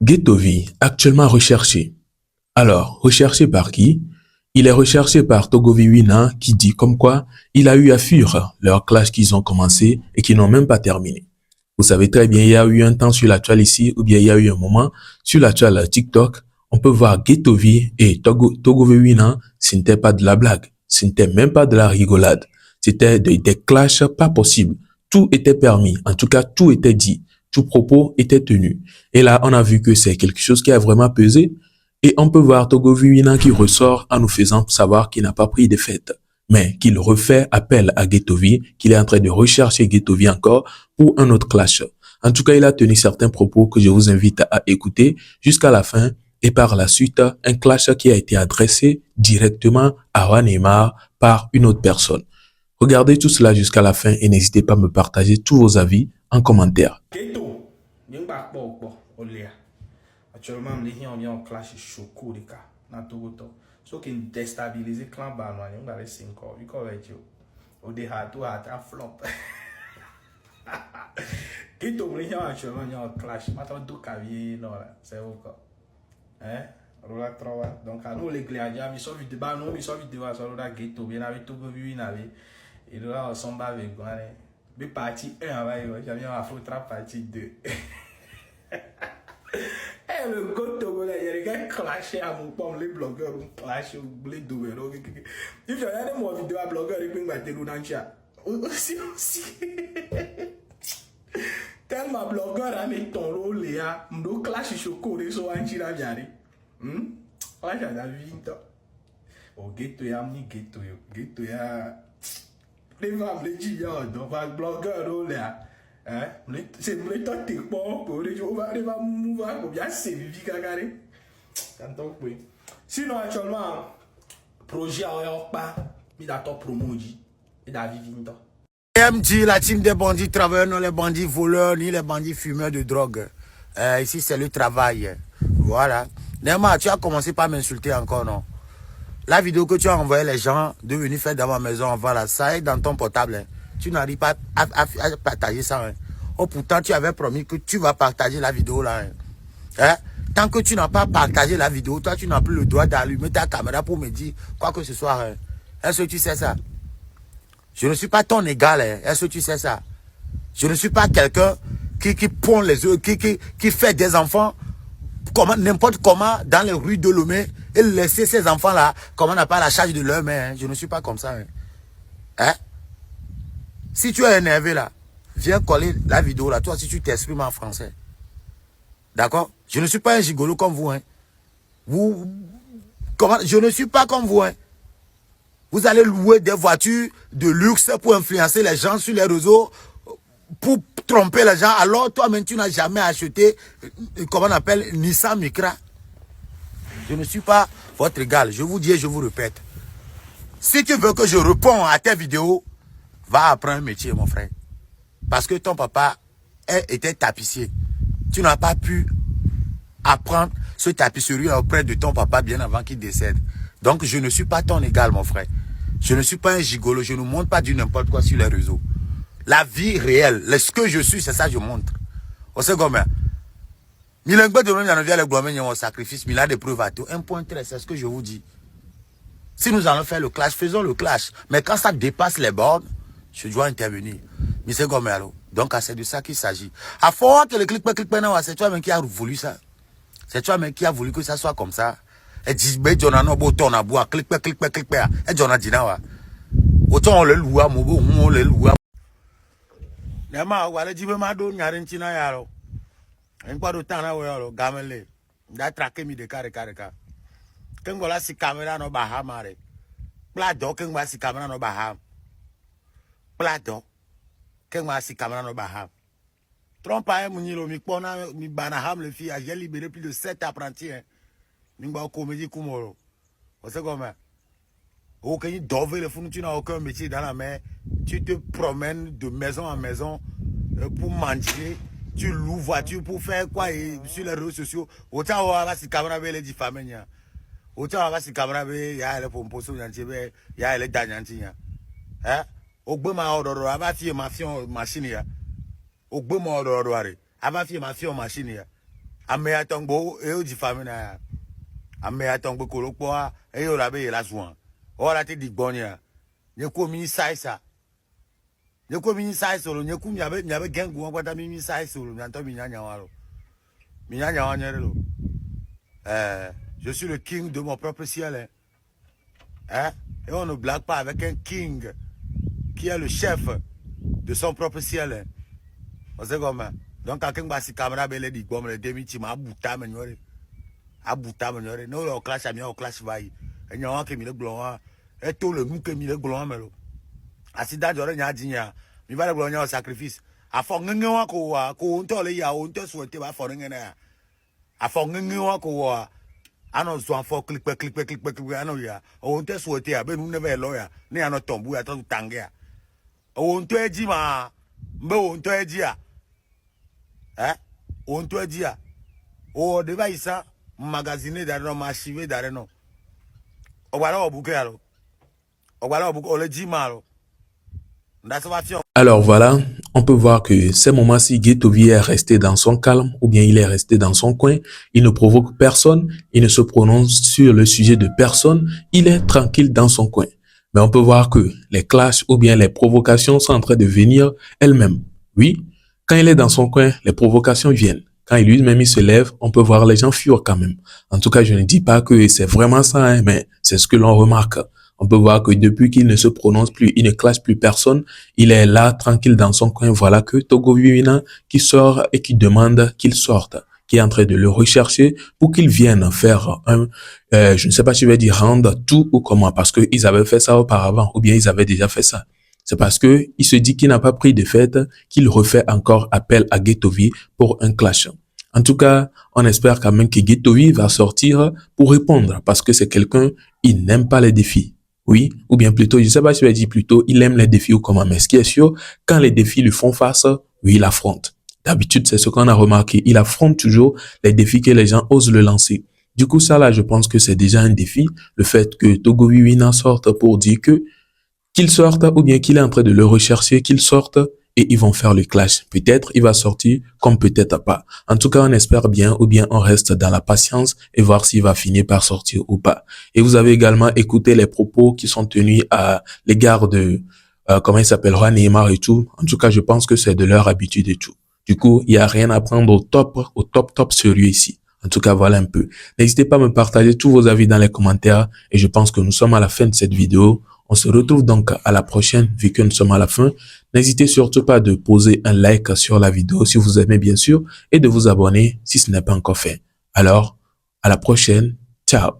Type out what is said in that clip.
Guettovy, actuellement recherché. Alors, recherché par qui? Il est recherché par Togovi Wina qui dit comme quoi il a eu à fuir leur clash qu'ils ont commencé et qui n'ont même pas terminé. Vous savez très bien, il y a eu un temps sur la toile ici, ou bien il y a eu un moment sur la toile TikTok, on peut voir Guettovy et Togovi Wina, ce n'était pas de la blague, ce n'était même pas de la rigolade. C'était des clashs pas possibles. Tout était permis, en tout cas tout était dit, tout propos était tenu. Et là, on a vu que c'est quelque chose qui a vraiment pesé. Et on peut voir Togovi Wina qui ressort en nous faisant savoir qu'il n'a pas pris de fête, mais qu'il refait appel à Guettovy, qu'il est en train de rechercher Guettovy encore pour un autre clash. En tout cas, il a tenu certains propos que je vous invite à écouter jusqu'à la fin et par la suite, un clash qui a été adressé directement à Neymar par une autre personne. Regardez tout cela jusqu'à la fin et n'hésitez pas à me partager tous vos avis en commentaire. Actuellement, on est en clash choco de cas. Na tout temps. So qui déstabiliser clan banois, on va les 5 ans. Il correct yo. Au dehors tout a flop. Qui tombe actuellement on est en clash. Maintenant tout cavier non là, c'est encore. Hein? Rola 3. Donc à nous les gléadiens, ils sont vite de non, ils sont vite de ça là ghetto, bien avec tout vu navé. Et là on s'en bat avec quoi. Mais partie 1 avec j'avais un afro trap partie 2. Le gars togolais, il y a des gars clashés à mon pomme, les blogueurs ont clashé, les doués. Si je regarde mon vidéo à blogueur, ils peuvent mettre dans le chat. Aussi. Tellement blogueur a mis ton rôle là, m'do clash choco, ils sont en chira viari. Clash à la vie. Oh, ghetto ya, m'ni ghetto yo. Ghetto ya. Les femmes, les gens, donc, blogueur rôle là. C'est le temps de pour les gens va mouvoir pour bien sévir cagaré. Sinon actuellement projet à pas mis d'accord promoji et David Vinto. MG, la team des bandits travailleurs, non les bandits voleurs ni les bandits fumeurs de drogue. Ici c'est le travail. Voilà. Néanmoins, tu as commencé par m'insulter encore, non? La vidéo que tu as envoyé les gens de venir faire dans ma maison, voilà, ça est dans ton portable. Hein. Tu n'arrives pas à partager ça. Hein. Oh, pourtant, tu avais promis que tu vas partager la vidéo là. Hein. Hein? Tant que tu n'as pas partagé la vidéo, toi, tu n'as plus le droit d'allumer ta caméra pour me dire quoi que ce soit. Hein. Est-ce que tu sais ça? Je ne suis pas ton égal. Hein. Est-ce que tu sais ça? Je ne suis pas quelqu'un qui pond les yeux, qui fait des enfants n'importe comment dans les rues de Lomé et laisser ces enfants-là, comme on n'a pas la charge de leur main. Hein. Je ne suis pas comme ça. Hein. Hein? Si tu es énervé là, viens coller la vidéo là, toi si tu t'exprimes en français. D'accord? Je ne suis pas un gigolo comme vous. Hein. Je ne suis pas comme vous. Hein. Vous allez louer des voitures de luxe pour influencer les gens sur les réseaux, pour tromper les gens. Alors toi-même, tu n'as jamais acheté, comment on appelle, Nissan Micra. Je ne suis pas votre égal. Je vous dis et je vous répète. Si tu veux que je réponde à tes vidéos, va apprendre un métier, mon frère. Parce que ton papa était tapissier. Tu n'as pas pu apprendre ce tapisserie auprès de ton papa bien avant qu'il décède. Donc, je ne suis pas ton égal, mon frère. Je ne suis pas un gigolo. Je ne montre pas du n'importe quoi sur les réseaux. La vie réelle, ce que je suis, c'est ça que je montre. On sait comment. Il y a un sacrifice, mais il a des preuves à tout. Un point très, c'est ce que je vous dis. Si nous allons faire le clash, faisons le clash. Mais quand ça dépasse les bornes, je dois intervenir. Mais c'est comme ça. Donc, c'est de ça qu'il s'agit. À force que le clic, c'est toi-même qui a voulu ça. C'est toi-même qui a voulu que ça soit comme ça. Et dit, mais j'en ai un beau ton à boire, clic, et j'en ai dit, autant on le loue, on le loue. Nema wale jibe mado nyare ntina yaro. Enkwa do tana we yaro gamele. Da traque mi de kare. Kengola si camera no bahamare. Plado kengwa si camera no baham. Plado kengwa si camera no baham. Trompa e munilo mi pona mi banaham le fi a j'ai libéré plus de 7 apprentis hein. Nimba comédie kumoro. On sait comment. Aucun dove le fou tu n'as aucun métier dans la mer. Tu te promènes de maison en maison pour manger. Tu loues voiture pour faire quoi sur les réseaux sociaux. Autant on va si caméra les diffamer. Autant on va si caméra il y a les pomposo il y a les danyanti. Hein? Ogbe ma odoro ava fi ma fion machine ya. Ogbe ma odoro are. Ava fi ma fion machine ya. Ameya tongbo e o di famina. Ameya tongbo kolokpoa e o la be la zwan. Ora te di gbonya. Nyeko mi saisa. Nyeko mi saisa lo nyeku mi abe gengu on kwata mi saisa lo nyanto mi nyanya walo. Mi nyanya wanyere lo. Je suis le king de mon propre ciel. Hein? Et on ne blague pas avec un king qui est le chef de son propre ciel. On sait comment. Donc, quand on si caméra belle dit bon, le demi tima abuta menyore. Abuta menyore. Non, le clash a mis au clash vaille. Et n'y a un qui mis le gloire. Et tout le monde qui mis le gloire melo. Asida jore nya dinya. Mi va le gloire au sacrifice. A fo ngenwa ko wa ko onto le ya onto souhaiter ba fo ngena. A fo ngenwa ko wa. Ano so fo click ano ya. Onto souhaiter a be nu never lawyer. Ni ano tombu ya to tangea. Onto eji ma. Mbe onto eji a. Onto eji a. O deva isa magazine dareno machive dareno. Ogwala obuke alo. Ogwala obuke oleji malo. Alors voilà, on peut voir que ces moments-ci, Guetovi est resté dans son calme ou bien il est resté dans son coin. Il ne provoque personne, il ne se prononce sur le sujet de personne. Il est tranquille dans son coin. Mais on peut voir que les clashs ou bien les provocations sont en train de venir elles-mêmes. Oui, quand il est dans son coin, les provocations viennent. Quand lui-même il se lève, on peut voir les gens fuir quand même. En tout cas, je ne dis pas que c'est vraiment ça, hein, mais c'est ce que l'on remarque. On peut voir que depuis qu'il ne se prononce plus, il ne clash plus personne, il est là, tranquille dans son coin. Voilà que Togo Viwina qui sort et qui demande qu'il sorte, qui est en train de le rechercher pour qu'il vienne faire un, je ne sais pas si je vais dire rendre tout ou comment, parce qu'ils avaient fait ça auparavant, ou bien ils avaient déjà fait ça. C'est parce que il se dit qu'il n'a pas pris de fête, qu'il refait encore appel à Guetovi pour un clash. En tout cas, on espère quand même que Guetovi va sortir pour répondre, parce que c'est quelqu'un, il n'aime pas les défis. Oui, ou bien plutôt, je ne sais pas si je vais dire plutôt, il aime les défis ou comment, mais ce qui est sûr, quand les défis lui font face, oui, il affronte. D'habitude, c'est ce qu'on a remarqué, il affronte toujours les défis que les gens osent le lancer. Du coup, ça là, je pense que c'est déjà un défi, le fait que Togo Viwina sorte pour dire que qu'il sorte ou bien qu'il est en train de le rechercher, qu'il sorte et ils vont faire le clash. Peut-être il va sortir comme peut-être pas. En tout cas, on espère bien ou bien on reste dans la patience et voir s'il va finir par sortir ou pas. Et vous avez également écouté les propos qui sont tenus à l'égard de, comment il s'appelle, Juan Neymar et tout. En tout cas, je pense que c'est de leur habitude et tout. Du coup, il n'y a rien à prendre au top sérieux ici. En tout cas, voilà un peu. N'hésitez pas à me partager tous vos avis dans les commentaires et je pense que nous sommes à la fin de cette vidéo. On se retrouve donc à la prochaine, vu que nous sommes à la fin. N'hésitez surtout pas de poser un like sur la vidéo si vous aimez bien sûr et de vous abonner si ce n'est pas encore fait. Alors, à la prochaine. Ciao.